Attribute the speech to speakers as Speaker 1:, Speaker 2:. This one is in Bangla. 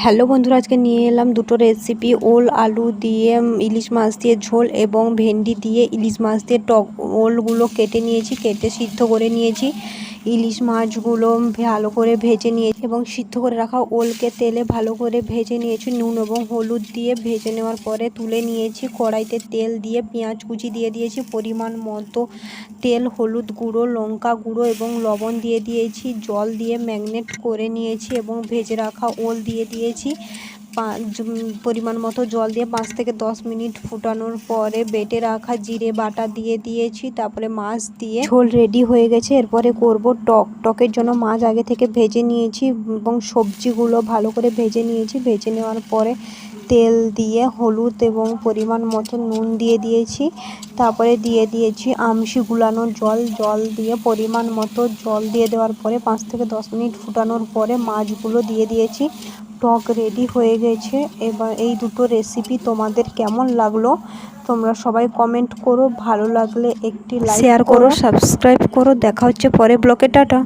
Speaker 1: হ্যালো বন্ধুরা, আজকে নিয়ে এলাম দুটো রেসিপি। ওল আলু দিয়ে ইলিশ মাছ দিয়ে ঝোল এবং ভেন্ডি দিয়ে ইলিশ মাছ দিয়ে টক। ওলগুলো কেটে নিয়েছি, কেটে সিদ্ধ করে নিয়েছি। ইলিশ মাছগুলো ভালো করে ভেজে নিয়েছি এবং সিদ্ধ করে রাখা ওলকে তেলে ভালো করে ভেজে নিয়েছি। নুন এবং হলুদ দিয়ে ভেজে নেওয়ার পরে তুলে নিয়েছি। কড়াইতে তেল দিয়ে পেঁয়াজ কুচি দিয়ে দিয়েছি, পরিমাণ মতো তেল, হলুদ গুঁড়ো, লঙ্কা গুঁড়ো এবং লবণ দিয়ে দিয়েছি। জল দিয়ে ম্যারিনেট করে নিয়েছি এবং ভেজে রাখা ওল দিয়ে দিয়েছি। পরিমাণ মতো জল দিয়ে 5 থেকে 10 মিনিট ফুটানোর পরে বেটে রাখা জিরে বাটা দিয়ে দিয়েছি। তারপরে মাছ দিয়ে ঝোল রেডি হয়ে গেছে। এরপরে করব টক। টকের জন্য মাছ আগে থেকে ভেজে নিয়েছি এবং সবজিগুলো ভালো করে ভেজে নিয়েছি। ভেজে নেওয়ার পরে তেল দিয়ে হলুদ এবং পরিমাণ মতো নুন দিয়ে দিয়েছি। তারপরে দিয়ে দিয়েছি আমশি গুলানো জল দিয়ে পরিমাণ মতো জল দিয়ে দেওয়ার পরে 5 থেকে 10 মিনিট ফুটানোর পরে মাছগুলো দিয়ে দিয়েছি। টক রেডি হয়ে গেছে। এবার এই দুটো রেসিপি তোমাদের কেমন লাগলো তোমরা সবাই কমেন্ট করো। ভালো লাগলে একটি লাইক, শেয়ার করো, সাবস্ক্রাইব করো। দেখা হচ্ছে পরে ব্লগে। টাটা।